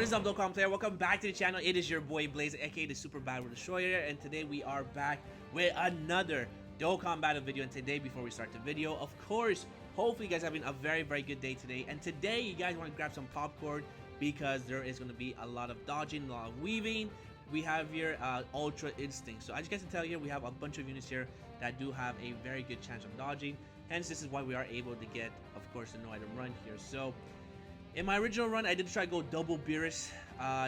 What is up, Dokkan player? Welcome back to the channel. It is your boy Blaze, aka the Super Battle Destroyer, and today we are back with another Dokkan battle video. And today, before we start the video, of course, hopefully you guys are having a very good day today. And today, you guys want to grab some popcorn because there is going to be a lot of dodging, a lot of weaving. We have here Ultra Instinct. So as you guys can tell here, we have a bunch of units here that do have a very good chance of dodging. Hence, this is why we are able to get, of course, the no item run here. So in my original run, I did try to go double Beerus,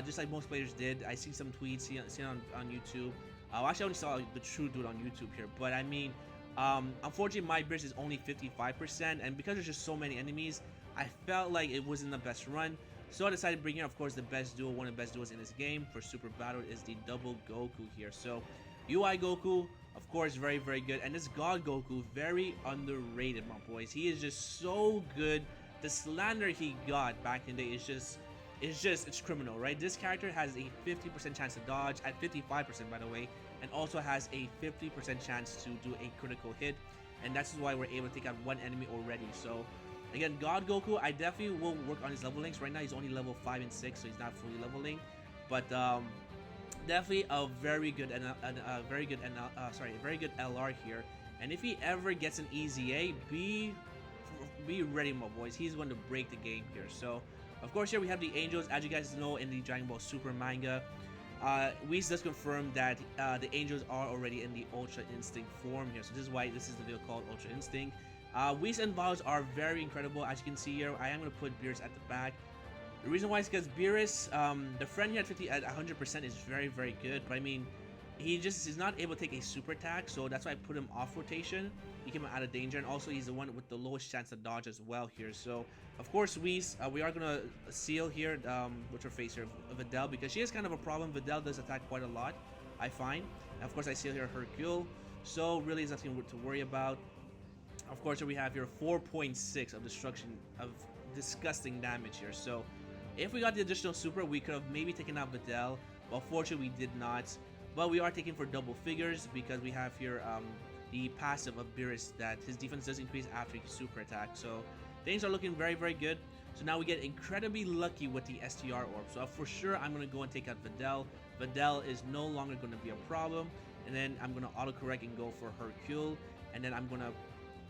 just like most players did. I see some tweets, see on YouTube. Actually, I only saw the true dude on YouTube here, but I mean, unfortunately, my Beerus is only 55%, and because there's just so many enemies, I felt like it wasn't the best run. So I decided to bring in, of course, the best duo. One of the best duos in this game for Super Battle is the double Goku here. So UI Goku, of course, very good, and this God Goku, very underrated, my boys. He is just so good. The slander he got back in the day it's criminal, right? This character has a 50% chance to dodge at 55%, by the way, and also has a 50% chance to do a critical hit, and that's why we're able to take out one enemy already. So again, God Goku, I definitely will work on his level links. Right now he's only level 5 and 6, so he's not fully leveling, but definitely a very good LR here. And if he ever gets an easy A, be ready, my boys. He's going to break the game here. So of course here we have the angels. As you guys know, in the Dragon Ball Super manga, Whis does confirm that the angels are already in the Ultra Instinct form here. So this is why this is the video called Ultra Instinct. Whis and Vados are very incredible. As you can see here, I am going to put Beerus at the back. The reason why is because Beerus, the friend here at 100% is very good, but I mean, he's not able to take a super attack, so that's why I put him off rotation. He came out of danger, and also he's the one with the lowest chance to dodge as well here. So of course Whis, we are gonna seal here what's her face here, Videl, because she has kind of a problem. Videl does attack quite a lot, I find. And of course I seal here Hercule, so really there's nothing to worry about. Of course here we have here 4.6 of destruction of disgusting damage here. So if we got the additional super, we could have maybe taken out Videl, but unfortunately we did not. But we are taking for double figures because we have here the passive of Beerus that his defense does increase after he super attack. So things are looking very good. So now we get incredibly lucky with the STR orb. So for sure I'm going to go and take out Videl. Videl is no longer going to be a problem. And then I'm going to autocorrect and go for Hercule. And then I'm going to,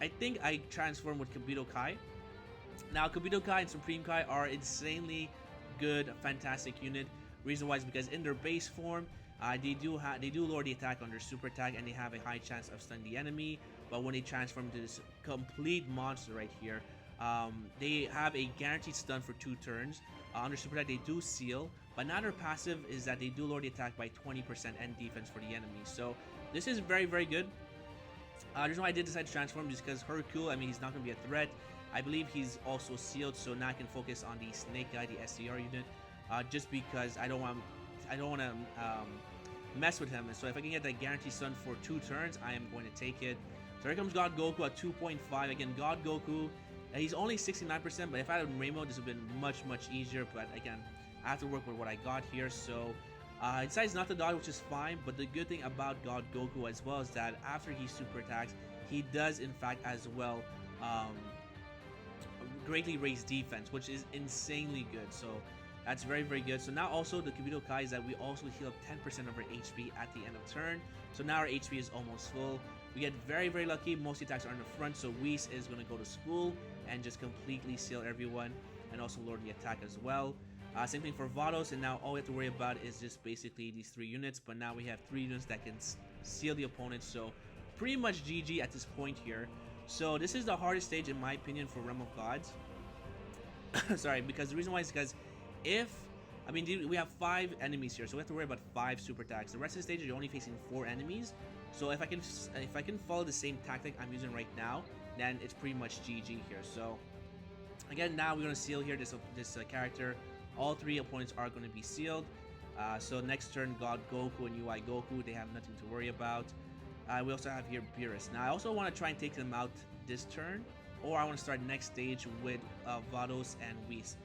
I think I transform with Kabuto Kai. Now Kabuto Kai and Supreme Kai are insanely good, fantastic unit. Reason why is because in their base form, they do lower the attack on their super attack, and they have a high chance of stunning the enemy. But when they transform to this complete monster right here, they have a guaranteed stun for 2 turns. On their super attack, they do seal, but now their passive is that they do lower the attack by 20% and defense for the enemy. So this is very good. The reason why I did decide to transform is because Hercule, I mean, he's not going to be a threat. I believe he's also sealed, so now I can focus on the Snake Guy, the SCR unit, just because I don't want to mess with him. And so if I can get that guaranteed stun for 2 turns, I am going to take it. So here comes God Goku at 2.5. Again, God Goku, he's only 69%, but if I had Rainbow, this would have been much easier. But again, I have to work with what I got here. So he decides not to dodge, which is fine. But the good thing about God Goku as well is that after he super attacks, he does in fact as well greatly raise defense, which is insanely good. So that's very good. So now also the Kabuto Kai is that we also heal up 10% of our HP at the end of turn. So now our HP is almost full. We get very lucky. Most attacks are in the front, so Whis is going to go to school and just completely seal everyone, and also lower the attack as well. Same thing for Vados, and now all we have to worry about is just basically these 3 units. But now we have 3 units that can seal the opponent, so pretty much GG at this point here. So this is the hardest stage in my opinion for Realm of Gods. Sorry, because the reason why is because we have 5 enemies here, so we have to worry about 5 super attacks. The rest of the stage you're only facing 4 enemies. So if I can follow the same tactic I'm using right now, then it's pretty much GG here. So again, now we're gonna seal here this character. All 3 opponents are going to be sealed. So next turn, God Goku and UI Goku, they have nothing to worry about. We also have here Beerus. Now I also want to try and take them out this turn, or I want to start next stage with Vados and Whis.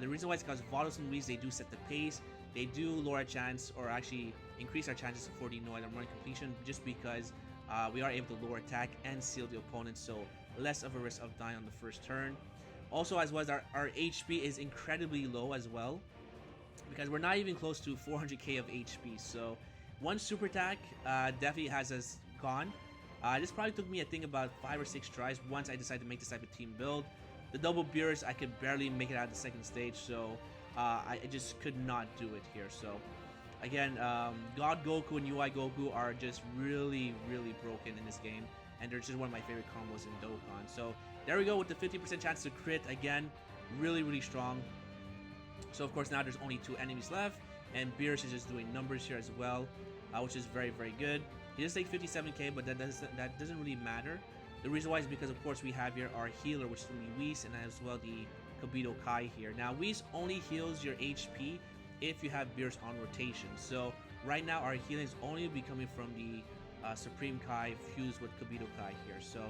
The reason why is because Vados and Whis, they do set the pace. They do lower our chance, or actually increase our chances for the no item run completion, just because we are able to lower attack and seal the opponent, so less of a risk of dying on the first turn. Also, as well as our HP is incredibly low as well. because we're not even close to 400k of HP. So one super attack definitely has us gone. This probably took me, I think, about 5 or 6 tries once I decided to make this type of team build. The double Beerus, I could barely make it out of the second stage, so I just could not do it here. So again, God Goku and UI Goku are just really, really broken in this game, and they're just one of my favorite combos in Dokkan. So there we go with the 50% chance to crit again, really, really strong. So of course now there's only 2 enemies left, and Beerus is just doing numbers here as well, which is very, very good. He does take 57k, but that doesn't really matter. The reason why is because of course we have here our healer, which is going to be Whis, and as well the Kobito Kai here. Now Whis only heals your HP if you have Beerus on rotation. So right now our healing is only be coming from the Supreme Kai fused with Kobito Kai here. So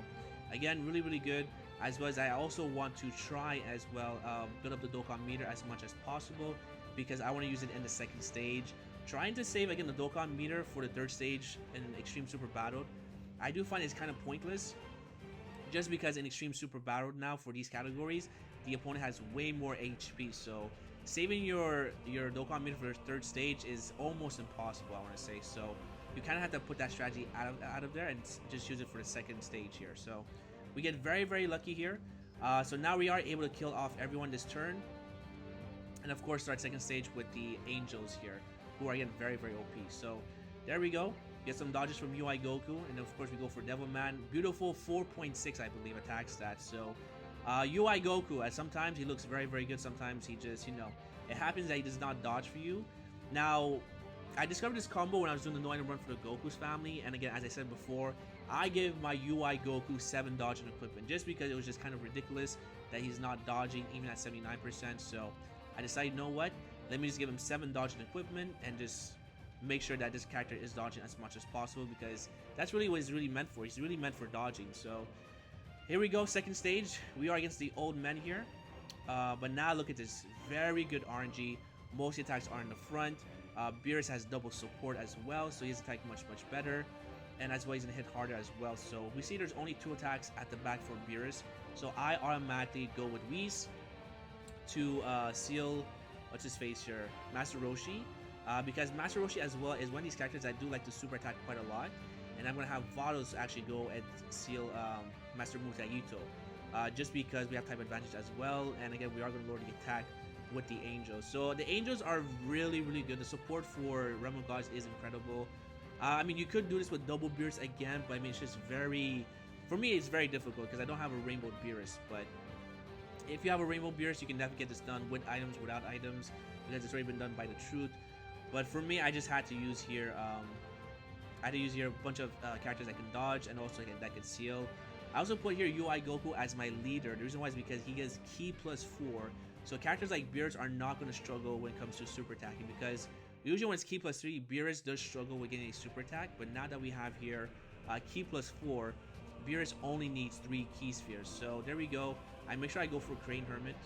again, really, really good. As well as I also want to try as well build up the Dokkan meter as much as possible, because I want to use it in the second stage. Trying to save again the Dokkan meter for the third stage in Extreme Super Battle, I do find it's kind of pointless, just because in Extreme Super Battle now for these categories, the opponent has way more HP. So saving your Dokkan meter for the third stage is almost impossible, I want to say. So you kind of have to put that strategy out of there and just use it for the second stage here. So we get very, very lucky here. So now we are able to kill off everyone this turn, and of course start second stage with the Angels here, who are again very, very OP. So there we go. Get some dodges from UI Goku, and of course we go for Devilman. Beautiful 4.6, I believe, attack stat. So UI Goku, sometimes he looks very, very good. Sometimes he just, it happens that he does not dodge for you. Now, I discovered this combo when I was doing the no item run for the Goku's family, and again, as I said before, I gave my UI Goku 7 dodge and equipment just because it was just kind of ridiculous that he's not dodging even at 79%. So I decided, you know what? Let me just give him 7 dodge and equipment and just make sure that this character is dodging as much as possible, because that's really what he's really meant for. He's really meant for dodging. So here we go, second stage. We are against the old men here. But now look at this. Very good RNG. Most attacks are in the front. Beerus has double support as well, so he's attacking much, much better. And as well, he's going to hit harder as well. So we see there's only 2 attacks at the back for Beerus. So I automatically go with Whis to seal, what's his face here, Master Roshi. Because Master Roshi as well is one of these characters I do like to super attack quite a lot. And I'm going to have Vados actually go and seal Master Mutagito. Just because we have type advantage as well. And again, we are going to lower the attack with the Angels. So the Angels are really, really good. The support for Realm of Gods is incredible. I mean, you could do this with double Beerus again, but I mean, it's just very, for me, it's very difficult because I don't have a Rainbow Beerus. But if you have a Rainbow Beerus, you can definitely get this done with items, without items, because it's already been done by the Truth. But for me, I just had to use here, a bunch of characters that can dodge and also that can seal. I also put here UI Goku as my leader. The reason why is because he gets Ki +4. So characters like Beerus are not going to struggle when it comes to super attacking, because usually when it's Ki +3, Beerus does struggle with getting a super attack. But now that we have here Ki +4, Beerus only needs 3 Ki spheres. So there we go. I make sure I go for Crane Hermit.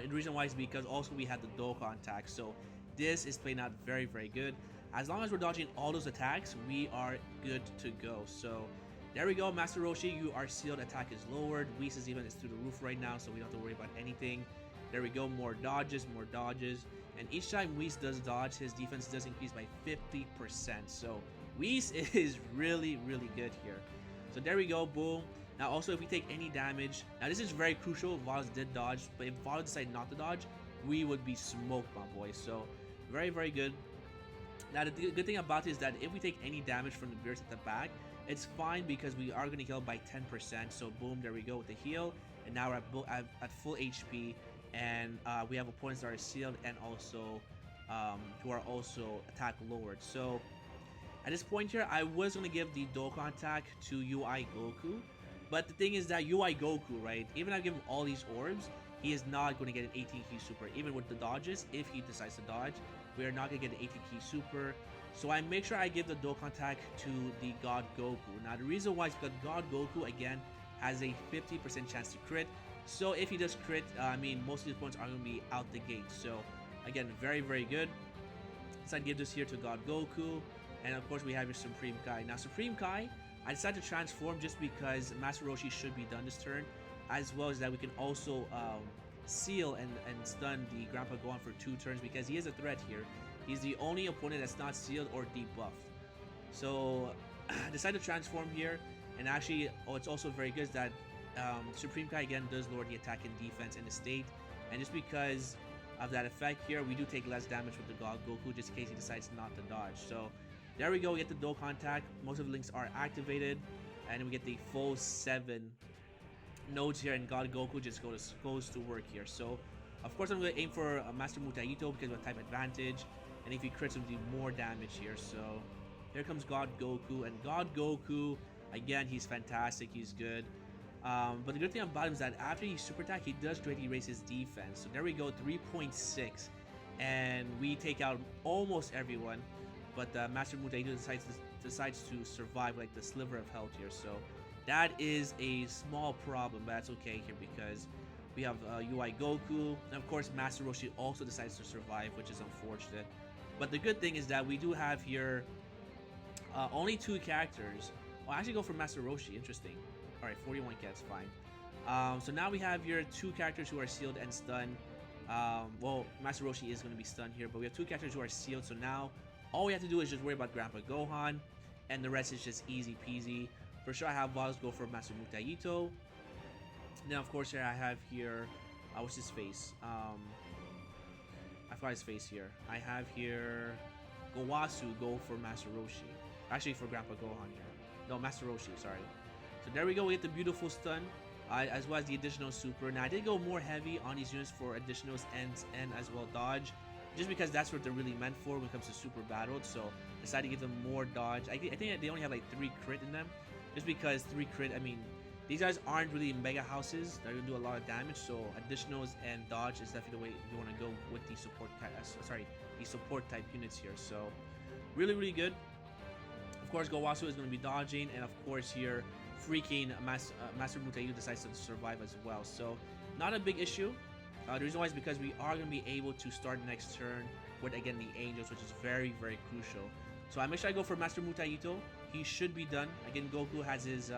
The reason why is because also we have the Dokkan attack. So this is playing out very, very good. As long as we're dodging all those attacks, we are good to go. So there we go, Master Roshi, you are sealed. Attack is lowered. Whis' even is through the roof right now, so we don't have to worry about anything. There we go, more dodges, more dodges. And each time Whis does dodge, his defense does increase by 50%. So Whis is really, really good here. So there we go, boom. Now also, if we take any damage, now this is very crucial if Vados did dodge, but if Vados decided not to dodge, we would be smoked, my boy. So very, very good. Now the good thing about it is that if we take any damage from the Beerus at the back, it's fine because we are going to heal by 10%. So boom, there we go with the heal. And now we're at full HP. And we have opponents that are sealed and also who are also attack lowered. So at this point here, I was going to give the Dokkan attack to UI Goku. But the thing is that UI Goku, right, even if I give him all these orbs, he is not going to get an 18 key super. Even with the dodges, if he decides to dodge, we are not going to get an 18 key super. So I make sure I give the Dokkan attack to the God Goku. Now the reason why is because God Goku, again, has a 50% chance to crit. So if he does crit, I mean, most of these points are going to be out the gate. So again, very, very good. So I give this here to God Goku. And of course we have your Supreme Kai. Now Supreme Kai, I decided to transform just because Master Roshi should be done this turn, as well as that we can also seal and stun the Grandpa Gohan for 2 turns because he is a threat here. He's the only opponent that's not sealed or debuffed. So decide to transform here, and actually, it's also very good that Supreme Kai again does lower the attack and defense in the state, and just because of that effect here, we do take less damage with the God Goku just in case he decides not to dodge. So there we go, we get the Dokkan attack, most of the links are activated, and we get the full 7 nodes here, and God Goku just goes to work here. So of course I'm going to aim for Master Mutaito because of type advantage, and if he crits him, do more damage here. So here comes God Goku, and God Goku, again, he's fantastic, he's good. But the good thing about him is that after he super attack, he does greatly raise his defense. So there we go, 3.6, and we take out almost everyone. But Master Mutaito decides to survive like the sliver of health here. So that is a small problem, but that's okay here because we have UI Goku, and of course Master Roshi also decides to survive, which is unfortunate. But the good thing is that we do have here only 2 characters. I'll actually go for Master Roshi, interesting. Alright, 41 gets fine. So now we have here 2 characters who are sealed and stunned. Well, Master Roshi is going to be stunned here, but we have 2 characters who are sealed, so now all we have to do is just worry about Grandpa Gohan, and the rest is just easy peasy. For sure, I have Boss go for Master Mutaito. Then, of course, here I have here, what's his face? I forgot his face here. I have here Gowasu go for Master Roshi. Actually, for Grandpa Gohan here. No, Master Roshi, sorry. So there we go, we get the beautiful stun, as well as the additional super. Now, I did go more heavy on these units for additionals and as well dodge, just because that's what they're really meant for when it comes to super battles. So I decided to give them more dodge. I think they only have like 3 crit in them, just because 3 crit, I mean, these guys aren't really mega houses. They're going to do a lot of damage, so additionals and dodge is definitely the way you want to go with the support the support type units here. So really, really good. Of course, Gowasu is going to be dodging, and of course here, freaking Master Mutayu decides to survive as well. So not a big issue. The reason why is because we are going to be able to start next turn with, again, the Angels, which is very, very crucial. So I make sure I go for Master Mutaito. He should be done. Again, Goku has his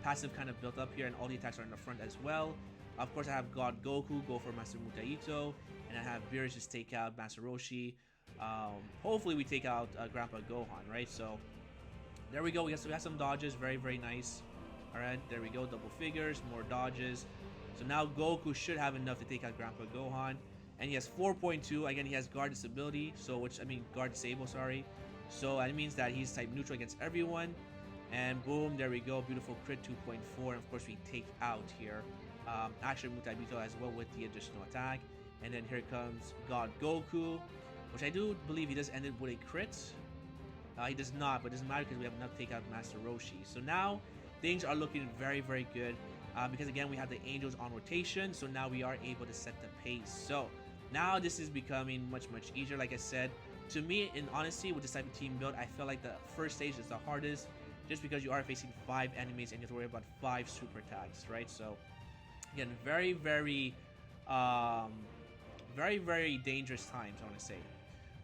passive kind of built up here, and all the attacks are in the front as well. Of course, I have God Goku go for Master Mutaito, and I have Beerus just take out Master Roshi. Hopefully we take out Grandpa Gohan, right? So there we go. We have some dodges. Very, very nice. Alright, there we go. Double figures, more dodges. So now Goku should have enough to take out Grandpa Gohan. And he has 4.2. Again, he has guard disability. So, guard disable, sorry. So that means that he's type neutral against everyone. And boom, there we go. Beautiful crit 2.4. And of course, we take out here Action Mutabito as well with the additional attack. And then here comes God Goku, which I do believe he does end it with a crit. He does not, but it doesn't matter because we have enough to take out Master Roshi. So now things are looking very, very good because again, we have the Angels on rotation. So now we are able to set the pace. So now this is becoming much, much easier. Like I said, to me, in honesty, with this type of team build, I feel like the first stage is the hardest just because you are facing 5 enemies and you have to worry about 5 super attacks, right? So again, very, very, very, very dangerous times, I want to say.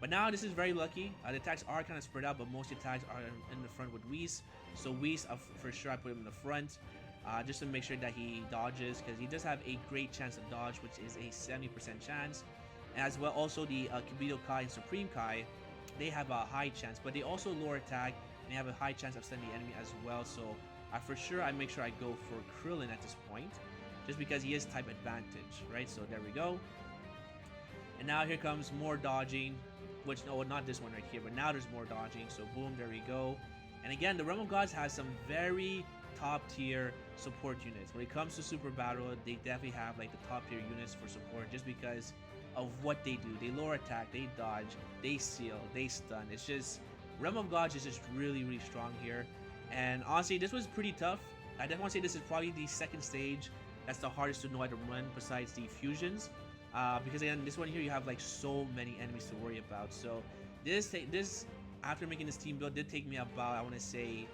But now this is very lucky. The attacks are kind of spread out, but most attacks are in the front with Whis. So Whis, for sure, I put him in the front just to make sure that he dodges, because he does have a great chance of dodge, which is a 70% chance. And as well, also the Kibito Kai and Supreme Kai, they have a high chance, but they also lower attack and they have a high chance of stunning the enemy as well. So for sure, I make sure I go for Krillin at this point, just because he is type advantage, right? So there we go. And now here comes more dodging. Which, no, not this one right here, but now there's more dodging. So boom, there we go. And again, the Realm of Gods has some very top tier support units. When it comes to Super Battle, they definitely have like the top tier units for support just because of what they do. They lower attack, they dodge, they seal, they stun. It's just, Realm of Gods is just really, really strong here. And honestly, this was pretty tough. I definitely want to say this is probably the second stage that's the hardest to know how to run besides the fusions. Because again, this one here you have like so many enemies to worry about. So this after making this team build did take me about, I want to say,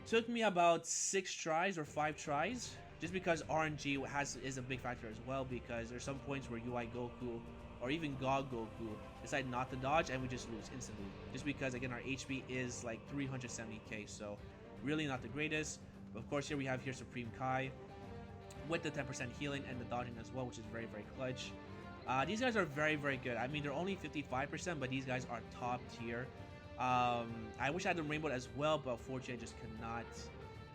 took me about 6 tries or 5 tries, just because RNG is a big factor as well. Because there's some points where UI Goku or even God Goku decide not to dodge and we just lose instantly, just because again our HP is like 370k. So really not the greatest. But of course, here we have Supreme Kai. with the 10% healing and the dodging as well, which is very, very clutch. These guys are very, very good. I mean, they're only 55%, but these guys are top tier. I wish I had them rainbowed as well, but unfortunately, I just cannot.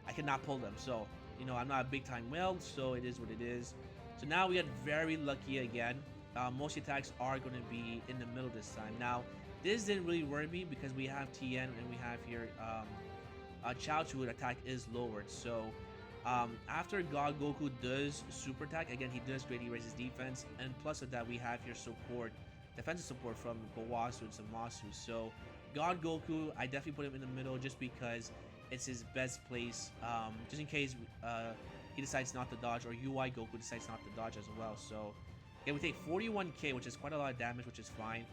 I cannot pull them. So, you know, I'm not a big time whale, so it is what it is. So now we get very lucky again. Most attacks are going to be in the middle this time. Now, this didn't really worry me because we have TN and we have here Chaozu attack is lowered. So after God Goku does super attack, again he does greatly raise his defense, and plus of that we have here support, defensive support from Gowasu and Zamasu. So God Goku, I definitely put him in the middle just because it's his best place, just in case he decides not to dodge, or UI Goku decides not to dodge as well. So again, we take 41k, which is quite a lot of damage, which is fine.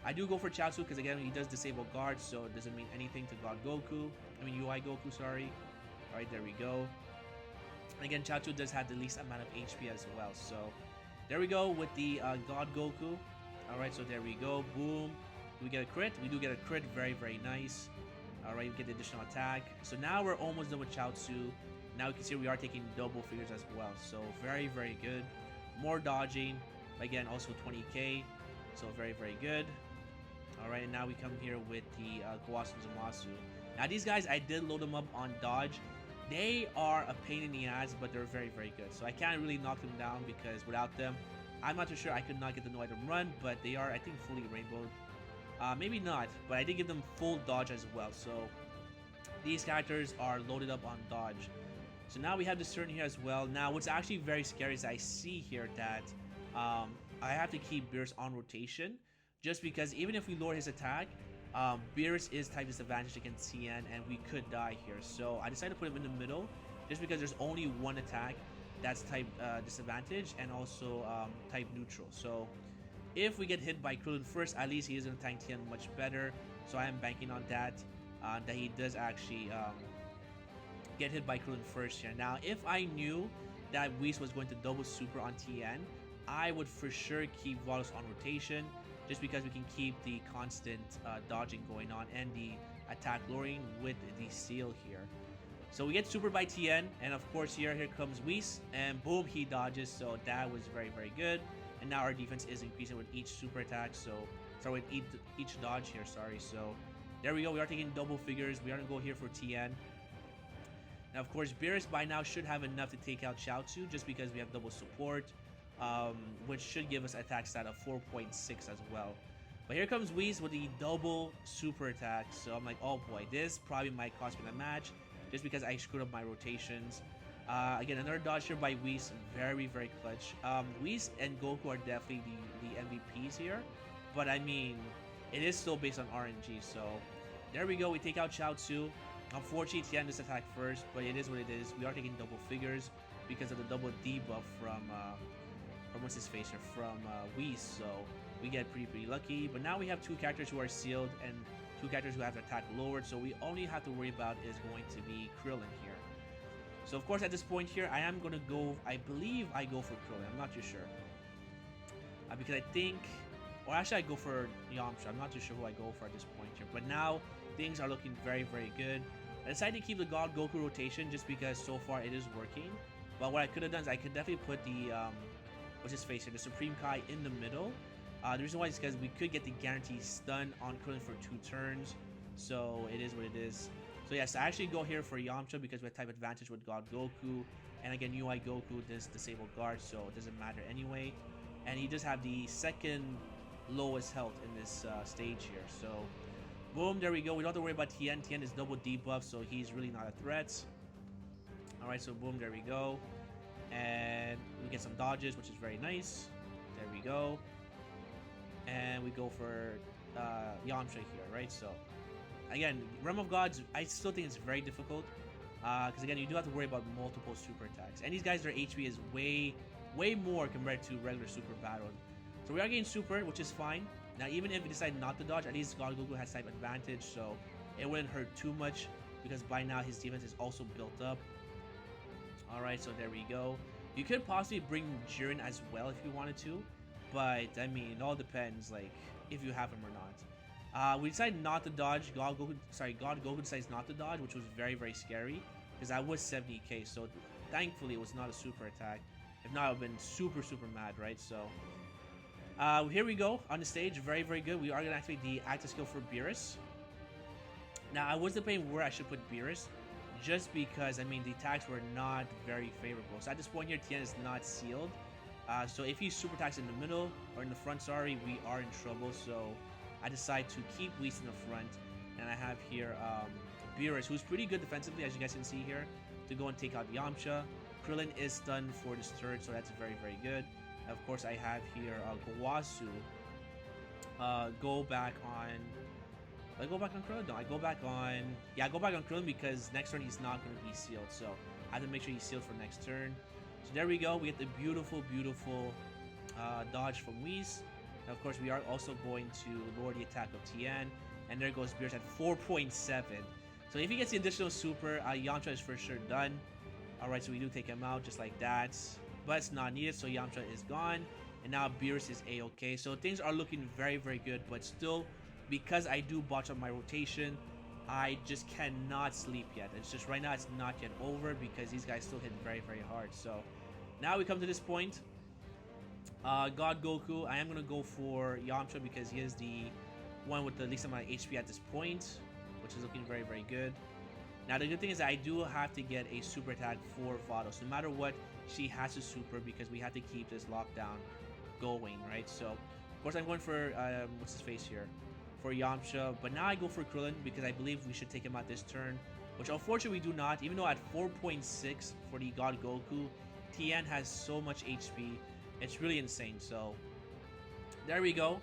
I do go for Chaozu because again he does disable guard, so it doesn't mean anything to God Goku. I mean UI Goku, sorry. Alright, there we go. And again, Chaozu does have the least amount of HP as well. So there we go with the God Goku. Alright, so there we go. Boom. Do we get a crit? We do get a crit. Very, very nice. Alright, we get the additional attack. So now we're almost done with Chaozu. Now you can see we are taking double figures as well. So very, very good. More dodging. Again, also 20k. So very, very good. Alright, and now we come here with the Gowasu and Zamasu. Now these guys, I did load them up on dodge. They are a pain in the ass, but they're very, very good. So I can't really knock them down because without them, I'm not too sure I could not get the no item run, but they are, I think, fully rainbowed. Maybe not, but I did give them full dodge as well. So these characters are loaded up on dodge. So now we have this turn here as well. Now what's actually very scary is I see here that I have to keep Beerus on rotation, just because even if we lower his attack, Beerus is type disadvantage against TN and we could die here. So I decided to put him in the middle just because there's only one attack that's type disadvantage and also type neutral. So if we get hit by Krillin first, at least he is going to tank TN much better. So I am banking on that, that he does actually get hit by Krillin first here. Now if I knew that Whis was going to double super on TN, I would for sure keep Varus on rotation, just because we can keep the constant dodging going on and the attack lowering with the seal here. So we get super by TN, and of course here comes Whis, and boom, he dodges. So that was very, very good. And now our defense is increasing with each super attack. So sorry, with each dodge here. Sorry. So there we go. We are taking double figures. We are gonna go here for TN. Now of course Beerus by now should have enough to take out Chaozu, just because we have double support. Which should give us attack stat of 4.6 as well. But here comes Whis with the double super attack. So I'm like, oh boy, this probably might cost me the match, just because I screwed up my rotations. Again, another dodge here by Whis, very, very clutch. Whis and Goku are definitely the MVPs here, but I mean, it is still based on RNG. So there we go, we take out Chaozu. Unfortunately, Tian just attacked first, but it is what it is. We are taking double figures because of the double debuff from what's his face here, from Whis. So we get pretty lucky. But now we have two characters who are sealed and two characters who have attack lowered. So we only have to worry about is going to be Krillin here. So of course at this point here, I am going to go, I believe I go for Krillin. I'm not too sure. Because I think, or actually I go for Yamcha. I'm not too sure who I go for at this point here. But now things are looking very, very good. I decided to keep the God Goku rotation just because so far it is working. But what I could have done is I could definitely put the what's his face here, the Supreme Kai in the middle. The reason why is because we could get the guaranteed stun on Krillin for 2 turns. So it is what it is. So yes, I actually go here for Yamcha because we have type advantage with God Goku. And again, UI Goku does disable guard, so it doesn't matter anyway. And he does have the second lowest health in this stage here. So boom, there we go. We don't have to worry about Tien. Tien is double debuff, so he's really not a threat. Alright, so boom, there we go. And we get some dodges, which is very nice. There we go. And we go for Yamcha here, right? So again, Realm of Gods, I still think it's very difficult. Because again, you do have to worry about multiple super attacks. And these guys, their HP is way more compared to regular super battle. So we are getting super, which is fine. Now, even if we decide not to dodge, at least God Goku has type advantage, so it wouldn't hurt too much because by now his defense is also built up. Alright, so there we go. You could possibly bring Jiren as well if you wanted to, but I mean, it all depends, like, if you have him or not. We decided not to dodge. God Goku decides not to dodge, which was very, very scary because that was 70k, so Thankfully, it was not a super attack. If not, I would have been super mad, right? So, here we go on the stage. Very good. We are going to activate the active skill for Beerus. Now, I was debating where I should put Beerus, just because, I mean, the attacks were not very favorable. So at this point here, Tien is not sealed. So if he super attacks in the middle, or in the front, sorry, we are in trouble. So I decide to keep Whis in the front. And I have here Beerus, who's pretty good defensively, as you guys can see here, to go and take out Yamcha. Krillin is stunned for this turret, so that's very good. Of course, I have here Gowasu go back on... I go back on Krillin? No, I go back on... Yeah, I go back on Krillin because next turn he's not going to be sealed. So I have to make sure he's sealed for next turn. So there we go. We get the beautiful dodge from Whis. And of course, we are also going to lower the attack of Tien. And there goes Beerus at 4.7. So if he gets the additional super, Yamcha is for sure done. Alright, so we do take him out just like that. But it's not needed, so Yamcha is gone. And now Beerus is A-okay. So things are looking very good. But still, because I do botch up my rotation, I just cannot sleep yet. It's just right now it's not yet over because these guys still hit very hard. So now we come to this point. God Goku, I am going to go for Yamcha because he is the one with the least amount of HP at this point, which is looking very good. Now the good thing is that I do have to get a super attack for Vados. No matter what, she has to super because we have to keep this lockdown going, right? So of course I'm going for what's his face here, for Yamcha, but now I go for Krillin because I believe we should take him out this turn, which unfortunately we do not. Even though at 4.6 for the God Goku, Tien has so much HP, it's really insane. So there we go.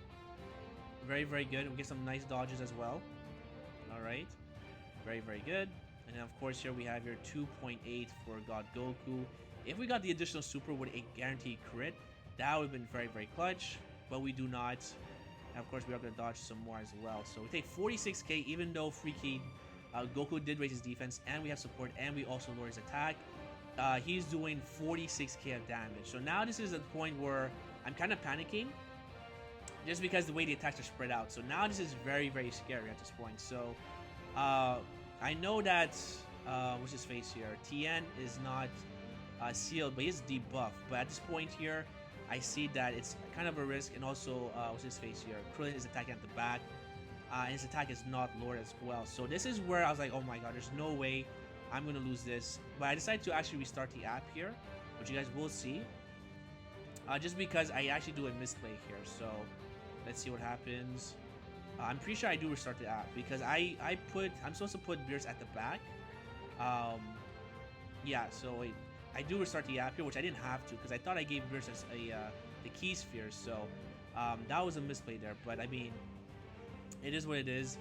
Very good. We get some nice dodges as well. All right, very good. And then of course here we have your 2.8 for God Goku. If we got the additional super with a guaranteed crit, that would have been very clutch, but we do not. And of course we are going to dodge some more as well. So we take 46k, even though Freaky Goku did raise his defense, and we have support, and we also lower his attack. He's doing 46k of damage. So now this is a point where I'm kind of panicking, just because the way the attacks are spread out. So now this is very scary at this point. So I know that what's his face here, Tien is not sealed, but he's debuffed. But at this point here, I see that it's kind of a risk. And also what's his face here, Krillin is attacking at the back, and his attack is not lowered as well. So this is where I was like, oh my god, there's no way I'm gonna lose this. But I decided to actually restart the app here, which you guys will see, just because I actually do a misplay here. So let's see what happens. I'm pretty sure I do restart the app because I'm supposed to put Beerus at the back. Yeah, so wait, I do restart the app here, which I didn't have to because I thought I gave Beerus the key sphere. So that was a misplay there, but I mean, it is what it is.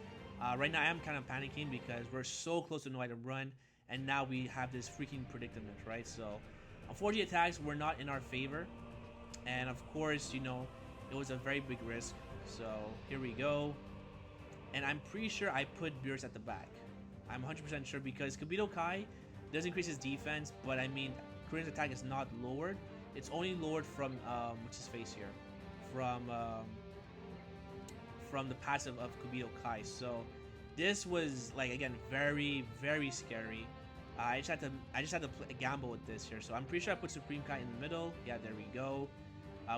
Right now I am kind of panicking because we're so close to no item run, and now we have this freaking predicament, right? So unfortunately attacks were not in our favor, and of course, you know, it was a very big risk. So here we go. And I'm pretty sure I put Beerus at the back. I'm 100% sure because Kibito Kai does increase his defense, but I mean, Krillin's attack is not lowered. It's only lowered from, what's his face here? From the passive of Kibito Kai. So this was, like, again, very scary. I just had to gamble with this here. So I'm pretty sure I put Supreme Kai in the middle. Yeah, there we go.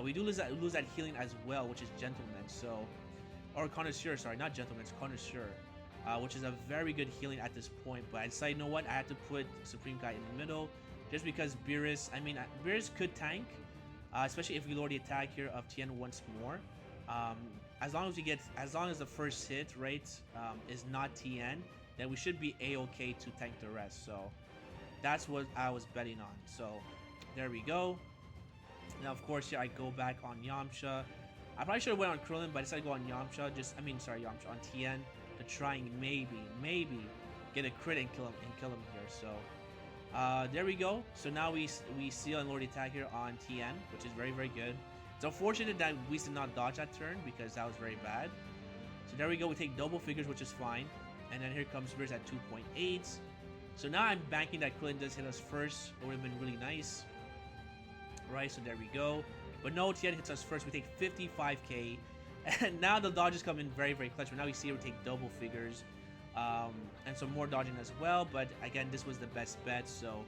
We do lose that healing as well, which is Gentleman. So, or Connoisseur, sorry, not Gentleman, it's Connoisseur, which is a very good healing at this point. But I decided, you know what, I had to put Supreme Kai in the middle, just because Beerus, I mean, Beerus could tank, especially if we lower the attack here of Tien once more. As long as the first hit, right, is not Tien, then we should be a-okay to tank the rest. So that's what I was betting on. So there we go. Now, of course, here I go back on Yamcha. I probably should have went on Krillin, but I decided to go on Yamcha. Yamcha on Tien to try and maybe get a crit and kill him here. So there we go. So now we seal and lower the attack here on Tien, which is very good. It's unfortunate that we did not dodge that turn because that was very bad. So there we go. We take double figures, which is fine. And then here comes Beerus at 2.8. So now I'm banking that Krillin does hit us first. It would have been really nice. Right, so there we go. But no, Tien hits us first. We take 55k. And now the dodges come in very clutch. But now we see we take double figures. And some more dodging as well. But again, this was the best bet. So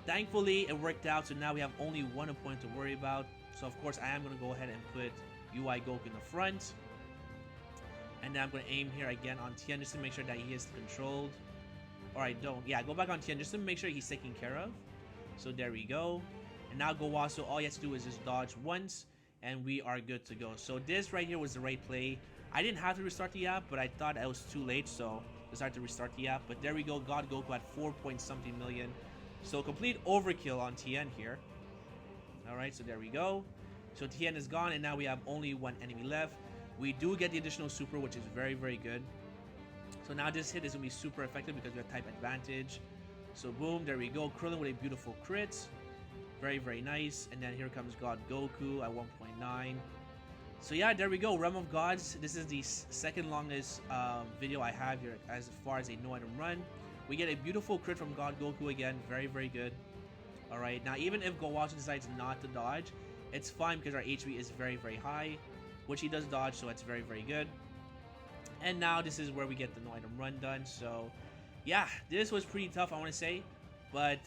Thankfully, it worked out, so now we have only one opponent to worry about. So, of course, I am going to go ahead and put UI Goku in the front. And then I'm going to aim here again on Tien just to make sure that he is controlled. Or I don't. Yeah, go back on Tien just to make sure he's taken care of. So there we go. And now Gowasu, all he has to do is just dodge once, and we are good to go. So this right here was the right play. I didn't have to restart the app, but I thought it was too late, so I decided to restart the app. But there we go, God Goku at 4 point something million. So complete overkill on Tien here. Alright, so there we go. So Tien is gone, and now we have only one enemy left. We do get the additional super, which is very, very good. So now this hit is going to be super effective because we have type advantage. So boom, there we go. Krillin with a beautiful crit. Very, very nice. And then here comes God Goku at 1.9. So yeah, there we go. Realm of Gods. This is the second longest video I have here as far as a no item run. We get a beautiful crit from God Goku again. Very, very good. Alright, now even if Gowasu decides not to dodge, it's fine because our HP is very, very high, which he does dodge, so it's very, very good. And now this is where we get the no item run done. So yeah, this was pretty tough, I want to say. But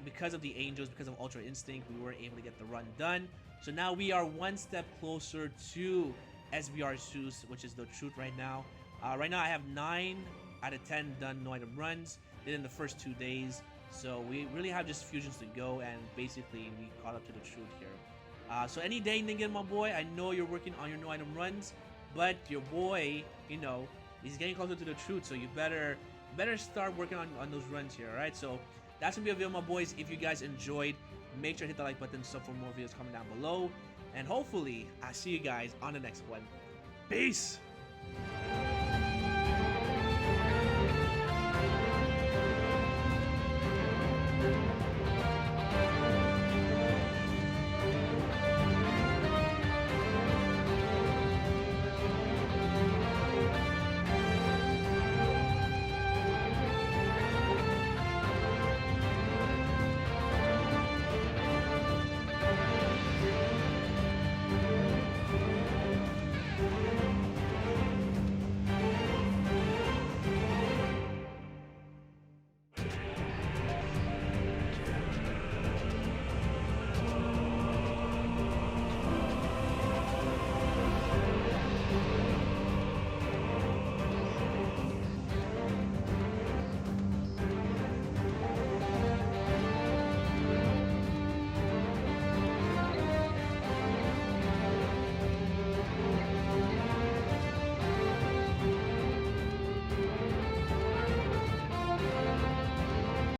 because of the Angels, because of Ultra Instinct, we were able to get the run done. So now we are one step closer to SBR Zeus, which is the truth right now. Right now I have 9 out of 10 done no item runs. Did in the first 2 days. So we really have just fusions to go, and basically we caught up to the truth here. So any day, Ningen, my boy, I know you're working on your no item runs, but your boy, you know, he's getting closer to the truth. So you better start working on those runs here. All right. So that's gonna be a video, my boys. If you guys enjoyed, make sure to hit the like button, sub for more videos coming down below, and hopefully I'll see you guys on the next one. Peace.